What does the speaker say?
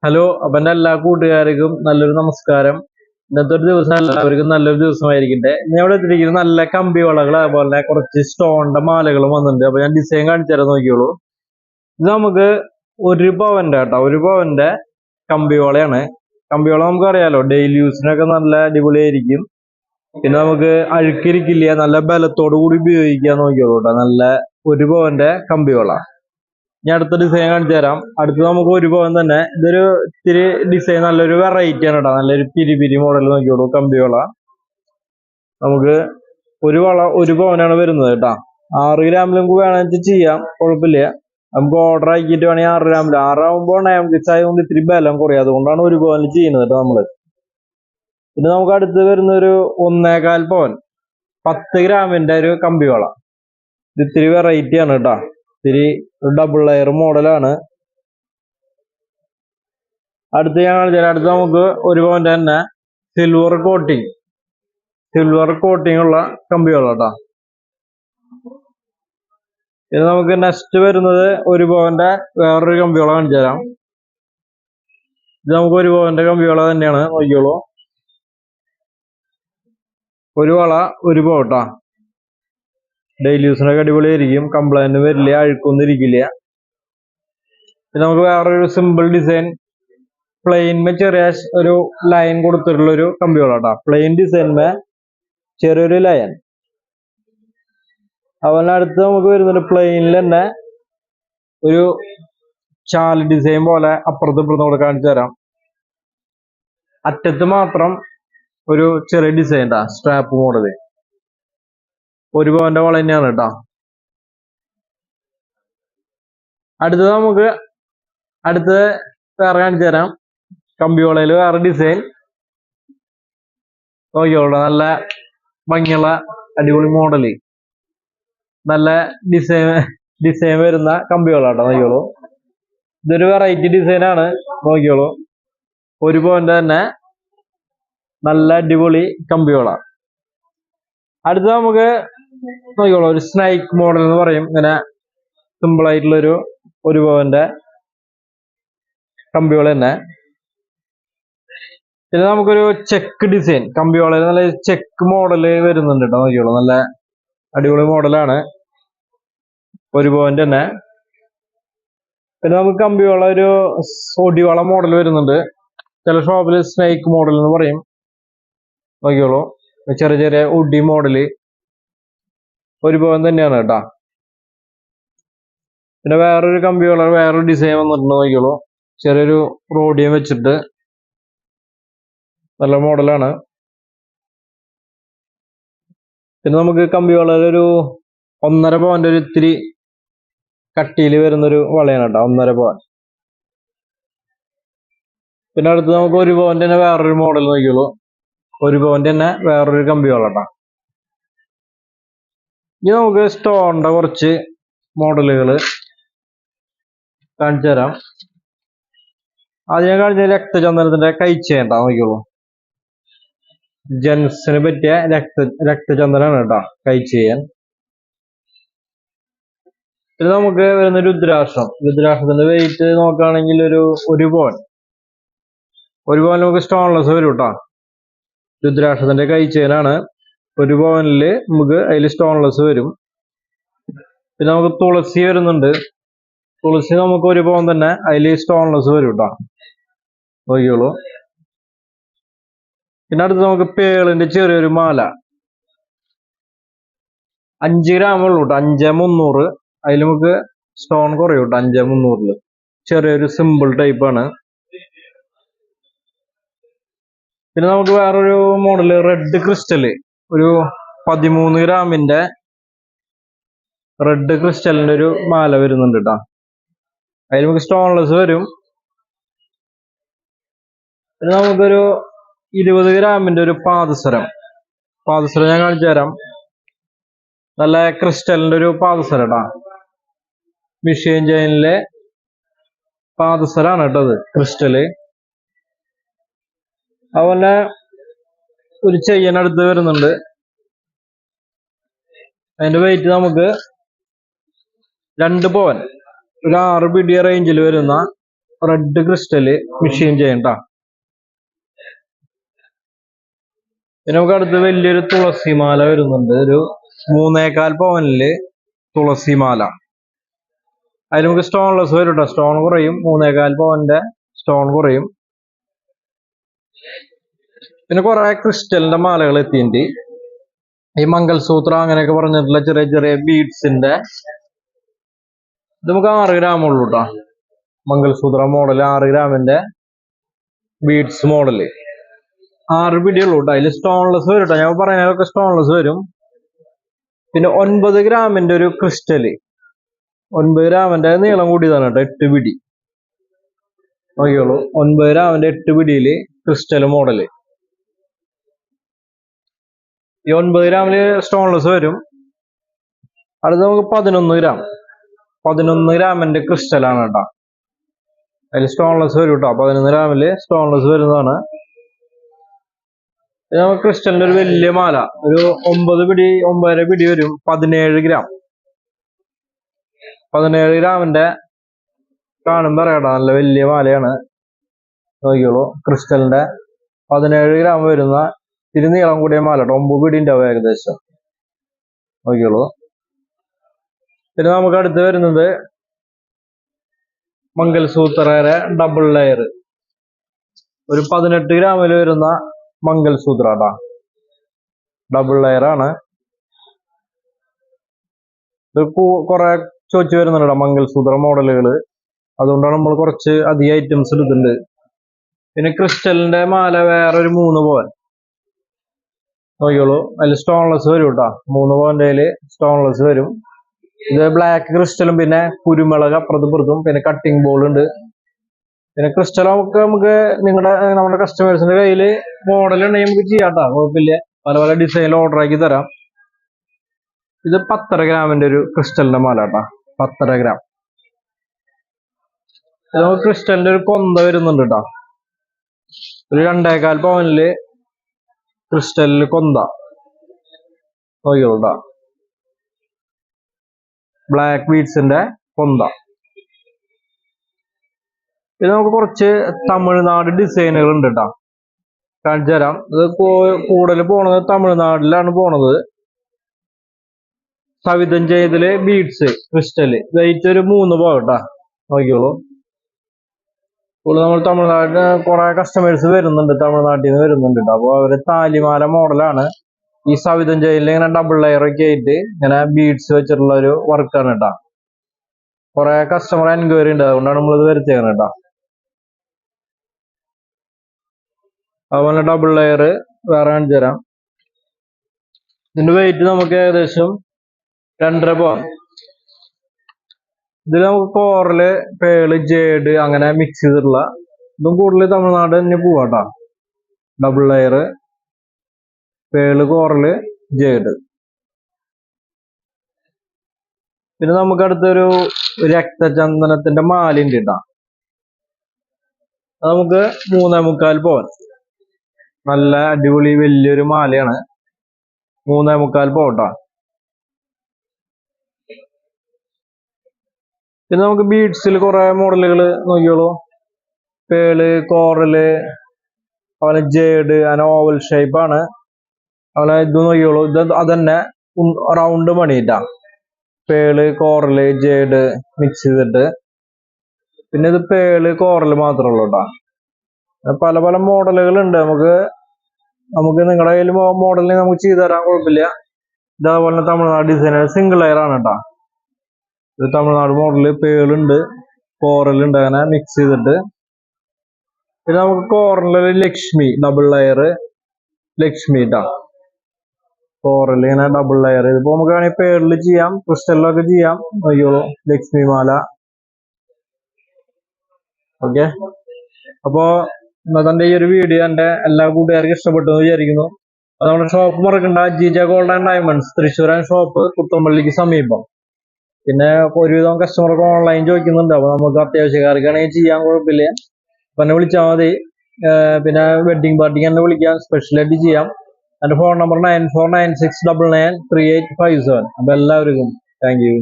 Hello, അപ്പൊ എന്റെ എല്ലാ കൂട്ടുകാർക്കും നല്ലൊരു നമസ്കാരം. ഇന്നത്തെ ഒരു ദിവസം എല്ലാവർക്കും നല്ലൊരു ദിവസമായിരിക്കട്ടെ. ഇന്ന് ഇവിടെ എത്തിയിരിക്കുന്നത് നല്ല കമ്പി വളകൾ, അതുപോലെ തന്നെ കുറച്ച് സ്റ്റോണിന്റെ മാലകളും വന്നിട്ടുണ്ട്. അപ്പൊ ഞാൻ ഡിസൈൻ കാണിച്ചു തരാൻ നോക്കിയോളൂ. ഇത് നമുക്ക് 1 പവന്റെ കേട്ടോ, 1 പവന്റെ കമ്പി വളയാണ്. കമ്പി വള നമുക്ക് അറിയാലോ, ഡെയിലി യൂസിനൊക്കെ നല്ല അടിപൊളിയായിരിക്കും. പിന്നെ നമുക്ക് അഴുക്കിരിക്കില്ല, നല്ല ബലത്തോടു കൂടി ഉപയോഗിക്കാൻ നോക്കിയോളൂ കേട്ടോ. നല്ല 1 പവന്റെ കമ്പി വള. ഞാൻ അടുത്ത ഡിസൈൻ കാണിച്ചു തരാം. അടുത്ത് നമുക്ക് 1 പവൻ തന്നെ. ഇതൊരു ഇത്തിരി ഡിസൈൻ നല്ലൊരു വെറൈറ്റി ആണ് കേട്ടോ. നല്ലൊരു പിരി മോഡൽ നോക്കിയോളൂ. കമ്പി വള നമുക്ക് ഒരു വള 1 പവനാണ് വരുന്നത് കേട്ടോ. 6 ഗ്രാമിൽ നമുക്ക് വേണമെങ്കിൽ ചെയ്യാം, കുഴപ്പമില്ല. നമുക്ക് ഓർഡർ ആക്കിയിട്ട് വേണമെങ്കിൽ 6 ഗ്രാമിൽ. 6 നമുക്ക് കൊണ്ട് ഇത്തിരി ബലം കുറയും, അതുകൊണ്ടാണ് 1 പവനിൽ ചെയ്യുന്നത് കേട്ടോ നമ്മള്. പിന്നെ നമുക്ക് അടുത്ത് വരുന്ന ഒരു 1.25 പവൻ 10 ഗ്രാമിന്റെ ഒരു കമ്പി വള. ഇത് ഇത്തിരി വെറൈറ്റി ആണ് കേട്ടോ. ഇത്തിരി ഡബിൾ ലെയർ മോഡലാണ്. അടുത്ത് ഞാൻ കാണിച്ചാൽ, അടുത്ത് നമുക്ക് 1 പവന്റെ തന്നെ സിൽവർ കോട്ടിംഗ് ഉള്ള കമ്പികളാണ് കേട്ടോ. ഇത് നമുക്ക് നെക്സ്റ്റ് വരുന്നത് 1 പവന്റെ വേറൊരു കമ്പികള കാണിച്ചു തരാം. ഇത് നമുക്ക് 1 പവന്റെ കമ്പികള തന്നെയാണ്, നോക്കിയോളൂ. ഒരു വള 1 പവൻ കേട്ടോ. ഡെയിലി യൂസിനൊക്കെ അടിപൊളിയായിരിക്കും, കംപ്ലൈന്റ് വരില്ല, അഴുക്കൊന്നും ഇരിക്കില്ല. പിന്നെ നമുക്ക് വേറൊരു സിമ്പിൾ ഡിസൈൻ പ്ലെയിൻമേ ചെറിയ ഒരു ലൈൻ കൊടുത്തിട്ടുള്ള ഒരു കമ്പികള കേട്ടോ. പ്ലെയിൻ ഡിസൈൻമേ ചെറിയൊരു ലൈൻ. അതുപോലെ അടുത്ത് നമുക്ക് വരുന്നത് പ്ലെയിനിൽ തന്നെ ഒരു ചാൽ ഡിസൈൻ പോലെ അപ്പുറത്ത് ഇപ്പുറത്തും കൂടെ കാണിച്ചു തരാം. അറ്റത്ത് മാത്രം ഒരു ചെറിയ ഡിസൈൻ ട്ടാ, സ്ട്രാപ്പ് മോഡല്. 1 പവന്റെ വള തന്നെയാണ് കേട്ടോ. അടുത്ത് വേറെ കാണിച്ചു തരാം. കമ്പി വളയിൽ വേറെ ഡിസൈൻ നോക്കിയോളൂ. നല്ല ഭംഗിയുള്ള അടിപൊളി മോഡല്, നല്ല ഡിസൈൻ വരുന്ന കമ്പി വള കേട്ടോ, നോക്കിയോളൂ. ഇതൊരു വെറൈറ്റി ഡിസൈനാണ്, നോക്കിയോളൂ. 1 പവന്റെ തന്നെ നല്ല അടിപൊളി കമ്പി വള. അടുത്ത നമുക്ക് നോക്കിയോളൂ, ഒരു സ്നൈക്ക് മോഡൽ എന്ന് പറയും. ഇങ്ങനെ സിമ്പിൾ ആയിട്ടുള്ളൊരു 1 പവന്റെ കമ്പി വള തന്നെ. പിന്നെ നമുക്കൊരു ചെക്ക് ഡിസൈൻ കമ്പി വളയിൽ നല്ല ചെക്ക് മോഡല് വരുന്നുണ്ട് കേട്ടോ, നോക്കിയോളൂ. നല്ല അടിപൊളി മോഡലാണ്, 1 പവന്റെ തന്നെ. പിന്നെ നമുക്ക് കമ്പി വള ഒരു ഒടിവള മോഡൽ വരുന്നുണ്ട്. ചില ഷോപ്പിൽ സ്നേക്ക് മോഡൽ എന്ന് പറയും, നോക്കിയോളൂ. ചെറിയ ചെറിയ ഒടി മോഡല് 1 പവൻ തന്നെയാണ് കേട്ടോ. പിന്നെ വേറൊരു കമ്പി വള വേറൊരു ഡിസൈൻ വന്നിട്ടുണ്ട്, നോക്കിയോളൂ. ചെറിയൊരു റോഡിയം വെച്ചിട്ട് നല്ല മോഡലാണ്. പിന്നെ നമുക്ക് കമ്പി വള ഒരു 1.5 പവന്റെ ഒരു ഇത്തിരി കട്ടിയിൽ വരുന്നൊരു വളയാണ് കേട്ടോ, 1.5 പവൻ. പിന്നെ അടുത്ത് നമുക്ക് 1 പവന്റെ തന്നെ വേറൊരു മോഡൽ നോക്കിയോളൂ. 1 പവന്റെ തന്നെ വേറൊരു കമ്പി വള കേട്ടോ. ഇനി നമുക്ക് സ്റ്റോണിന്റെ കുറച്ച് മോഡലുകൾ കാണിച്ചു തരാം. ആദ്യം കാണിച്ച രക്തചന്ദനത്തിന്റെ കൈച്ചേണ്ട നോക്കിയോളൂ. ജെൻസിന് പറ്റിയ രക്തചന്ദനാണ് കേട്ടോ കൈചെയ്യാൻ. ഇത് നമുക്ക് വരുന്ന രുദ്രാക്ഷത്തിന്റെ വെയിറ്റ് നോക്കുകയാണെങ്കിൽ ഒരു 1 പവൻ. 1 പവൻ നമുക്ക് സ്റ്റോൺലെസ് വരും കേട്ടോ. രുദ്രാക്ഷത്തിന്റെ കൈച്ചെയിനാണ്. 1 പവനില് നമുക്ക് അതിൽ സ്റ്റോൺലെസ് വരും. പിന്നെ നമുക്ക് തുളസി വരുന്നുണ്ട്. തുളസി നമുക്ക് 1 പവൻ തന്നെ, അതിൽ സ്റ്റോൺലെസ് വരും കേട്ടോ, നോക്കിയോളൂ. പിന്നെ അടുത്ത് നമുക്ക് പേളിന്റെ ചെറിയൊരു മാല 5 ഗ്രാം ഉള്ളൂ കേട്ടോ, 5.300. അതിൽ നമുക്ക് സ്റ്റോൺ കുറയും കേട്ടോ, 5.300. ചെറിയൊരു സിമ്പിൾ ടൈപ്പ് ആണ്. പിന്നെ നമുക്ക് വേറൊരു മോഡല് റെഡ് ക്രിസ്റ്റല്, ഒരു 13 ഗ്രാമിന്റെ റെഡ് ക്രിസ്റ്റലിന്റെ ഒരു മാല വരുന്നുണ്ട് കേട്ടോ. അതിൽ നമുക്ക് സ്റ്റോൺലെസ് വരും. പിന്നെ നമുക്കൊരു 20 ഗ്രാമിന്റെ ഒരു പാദസരം ഞാൻ കാണിച്ചു തരാം. നല്ല ക്രിസ്റ്റലിന്റെ ഒരു പാദസരം കേട്ടോ. മിഷ്യൻ ചെയിനിലെ പാദസരാണ് കേട്ടോ അത്, ക്രിസ്റ്റല്. അതുപോലെ ഒരു ചെയിൻ അടുത്ത് വരുന്നുണ്ട്. അതിന്റെ വെയിറ്റ് നമുക്ക് 2 പവൻ, ഒരു 6 പിടി റേഞ്ചിൽ വരുന്ന റെഡ് ക്രിസ്റ്റല് മെഷീൻ ചെയ്യണ്ട. പിന്നെ നമുക്ക് അടുത്ത് വലിയൊരു തുളസിമാല വരുന്നുണ്ട്. ഒരു 3.25 പവനില് തുളസിമാല. അതിൽ നമുക്ക് സ്റ്റോൺലെസ് വരും കേട്ടോ. സ്റ്റോൺ കുറയും. 3.25 പവന്റെ സ്റ്റോൺ കുറയും. പിന്നെ കുറെ ക്രിസ്റ്റലിന്റെ മാലകൾ എത്തിയിട്ടുണ്ട്. ഈ മംഗൾസൂത്ര അങ്ങനെയൊക്കെ പറഞ്ഞിട്ടുള്ള ചെറിയ ചെറിയ ബീഡ്സിന്റെ ഇത് നമുക്ക് 6 ഗ്രാമുള്ളൂ കേട്ടോ. മംഗൾസൂത്ര മോഡൽ 6 ഗ്രാമിന്റെ ബീഡ്സ് മോഡല് 6 പിടിയുള്ളൂ കേട്ടോ. അതിൽ സ്റ്റോൺലെസ് വരും കേട്ടോ. ഞാൻ പറയുന്നതൊക്കെ സ്റ്റോൺലെസ് വരും. പിന്നെ 9 ഗ്രാമിന്റെ ഒരു ക്രിസ്റ്റല്, 9 ഗ്രാമിന്റെ നീളം കൂടിയതാണ് കേട്ടോ. 8 പിടി നോക്കിയോളൂ. 9 ഗ്രാമിന്റെ 8 പിടിയില് ക്രിസ്റ്റൽ മോഡല്. ഈ 9 ഗ്രാമില് സ്റ്റോൺലെസ് വരും. അടുത്ത് നമുക്ക് 11 ഗ്രാമിന്റെ ക്രിസ്റ്റലാണ് കേട്ടോ. അതിൽ സ്റ്റോൺലെസ് വരും കേട്ടോ. 11 ഗ്രാമില് സ്റ്റോൺലെസ് വരുന്നതാണ്. നമുക്ക് ക്രിസ്റ്റലിന്റെ ഒരു വലിയ മാല, ഒരു 9 പിടി 9.5 പിടി വരും. 17 ഗ്രാം 17 ഗ്രാമിന്റെ കാണുമ്പോ അറിയാട്ടോ, നല്ല വലിയ മാലയാണ്. നോക്കിയോളൂ. ക്രിസ്റ്റലിന്റെ 17 ഗ്രാം വരുന്ന ഇത്തിരി നീളം കൂടിയ മാല കേട്ടോ. 9 പിടി ഉണ്ടാവും ഏകദേശം. നോക്കിയോളൂ. പിന്നെ നമുക്ക് അടുത്ത് വരുന്നത് മംഗൾസൂത്രയുടെ ഡബിൾ ലെയർ, ഒരു 18 ഗ്രാമില് വരുന്ന മംഗൾസൂത്ര കേട്ടോ. ഡബിൾ ലെയർ ആണ്. ഇത് കുറെ ചോദിച്ചു വരുന്നുണ്ട് മംഗൾസൂത്ര മോഡലുകൾ. അതുകൊണ്ടാണ് നമ്മൾ കുറച്ച് അധികം ഐറ്റംസ് എടുക്കുന്നുണ്ട്. പിന്നെ ക്രിസ്റ്റലിന്റെ മാല വേറെ ഒരു 3 പവൻ നോക്കിയോളൂ. അതിൽ സ്റ്റോൺലെസ് വരും കേട്ടോ. 3 പവന്റെ സ്റ്റോൺലെസ് വരും. ഇത് ബ്ലാക്ക് ക്രിസ്റ്റലും പിന്നെ കുരുമുളക് അപ്പുറത്തും പിന്നെ കട്ടിംഗ് ബോൾ ഉണ്ട്. പിന്നെ ക്രിസ്റ്റൽ നമുക്ക് നമ്മുടെ കസ്റ്റമേഴ്സിന്റെ കയ്യില് മോഡൽ ഉണ്ടെങ്കിൽ നമുക്ക് ചെയ്യാം കേട്ടോ. കുഴപ്പമില്ല. പല പല ഡിസൈനിൽ ഓർഡർ ആക്കി തരാം. ഇത് 10.5 ഗ്രാമിന്റെ ഒരു ക്രിസ്റ്റലിന്റെ മാല കേട്ടോ. 10.5 ഗ്രാം. നമുക്ക് ക്രിസ്റ്റലിന്റെ ഒരു കൊന്ത വരുന്നുണ്ട് കേട്ടോ. ഒരു 2.25 പവനില് ക്രിസ്റ്റലില് കൊന്ത നോക്കിയോളൂ. ബ്ലാക്ക് ബീഡ്സിന്റെ കൊന്ത. ഇത് നമുക്ക് കുറച്ച് തമിഴ്നാട് ഡിസൈനുകൾ ഉണ്ട് കേട്ടോ. കാണിച്ചു തരാം. ഇത് കൂടുതൽ പോണത് തമിഴ്നാട്ടിലാണ് പോണത്. സവിതം ചെയ്തല് ബീഡ്സ് ക്രിസ്റ്റല് വെയിറ്റ് ഒരു 3 പവൻ കേട്ടോ. നോക്കിയോളൂ. നമ്മൾ തമിഴ്നാട്ടിൽ കുറെ കസ്റ്റമേഴ്സ് വരുന്നുണ്ട്. തമിഴ്നാട്ടിൽ നിന്ന് വരുന്നുണ്ട് കേട്ടോ. അപ്പൊ അവര് താലിമാല മോഡലാണ്. ഈ സവിതം ചെയ്യലിൽ ഇങ്ങനെ ഡബിൾ ലെയർ ഒക്കെ ആയിട്ട് ഇങ്ങനെ ബീഡ്സ് വെച്ചിട്ടുള്ള ഒരു വർക്കാണ് കേട്ടോ. കുറെ കസ്റ്റമർ എൻക്വയറി ഉണ്ട്. അതുകൊണ്ടാണ് നമ്മളിത് വരുത്തിയത് കേട്ടോ. അതുപോലെ ഡബിൾ ലെയർ വേറെ കാണിച്ചു തരാം. ഇതിന്റെ വെയിറ്റ് നമുക്ക് ഏകദേശം 2.5 പവൻ. ഇതിൽ നമുക്ക് കോറല്, പേള്, ജേഡ് അങ്ങനെ മിക്സ് ചെയ്തിട്ടുള്ള ഇതും കൂടുതൽ തമിഴ്നാട് തന്നെ പോവാട്ടോ. Double layer, pearl, coral, jade. പിന്നെ നമുക്ക് അടുത്തൊരു രക്തചന്ദനത്തിന്റെ മാല ഉണ്ട് കേട്ടോ. അത് നമുക്ക് 3.25 പവൻ. നല്ല അടിപൊളി വലിയൊരു മാലയാണ്. 3.25 പവൻ കേട്ടോ. പിന്നെ നമുക്ക് ബീഡ്സിൽ കുറെ മോഡലുകൾ നോക്കിയോളൂ. പേള്, കോറല്, അതുപോലെ ജേഡ് അങ്ങനെ ഓവൽ ഷേപ്പ് ആണ്. അതുപോലെ ഇത് നോക്കിയോളൂ. ഇത് അതന്നെ റൗണ്ട് മണിയിട്ടാ. പേള്, കോറല്, ജേഡ് മിക്സ് ചെയ്തിട്ട്. പിന്നെ ഇത് പേള്, കോറല് മാത്രമേ ഉള്ളൂ കേട്ടോ. പല പല മോഡലുകൾ ഉണ്ട്. നമുക്ക് നിങ്ങളുടെ കയ്യിൽ മോഡലിന് നമുക്ക് ചെയ്തു തരാൻ കുഴപ്പമില്ല. ഇതേപോലെ തമിഴ്നാട് ഡിസൈൻ സിംഗിൾ ലെയർ ആണ് കേട്ടോ. ഇത് തമിഴ്നാട് മോഡല്. പേളുണ്ട്, കോറലുണ്ട് അങ്ങനെ മിക്സ് ചെയ്തിട്ട്. പിന്നെ നമുക്ക് കോറലില് ലക്ഷ്മി ഡബിൾ ലെയർ ലക്ഷ്മി കേട്ടോ. കോറൽ ഇങ്ങനെ ഡബിൾ ലെയർ. ഇതിപ്പോ നമുക്ക് വേണമെങ്കിൽ പേളില് ചെയ്യാം, ക്രിസ്റ്റലിലൊക്കെ ചെയ്യാം. നോക്കിയോളൂ. ലക്ഷ്മി മാല. ഓക്കെ. അപ്പോ ഇന്നത്തെ ഈ ഒരു വീഡിയോ എന്റെ എല്ലാ കൂട്ടുകാർക്കും ഇഷ്ടപ്പെട്ടു എന്ന് വിചാരിക്കുന്നു. അത് നമ്മുടെ ഷോപ്പ് മറക്കണ്ട. ജിജ ഗോൾഡ് ആൻഡ് ഡയമണ്ട്സ്, തൃശ്ശൂരാൻ ഷോപ്പ്, കുത്തമ്പള്ളിക്ക് സമീപം. പിന്നെ ഒരുവിധം കസ്റ്റമർക്ക് ഓൺലൈൻ ചോദിക്കുന്നുണ്ട്. അപ്പൊ നമുക്ക് അത്യാവശ്യക്കാർക്കാണെങ്കിൽ ചെയ്യാൻ കുഴപ്പമില്ല. അപ്പൊ എന്നെ വിളിച്ചാൽ മതി. പിന്നെ വെഡിങ് പാർട്ടിക്ക് എന്നെ വിളിക്കാം, സ്പെഷ്യലായിട്ട് ചെയ്യാം. എന്റെ ഫോൺ നമ്പർ 9496993857. അപ്പൊ എല്ലാവർക്കും താങ്ക് യു.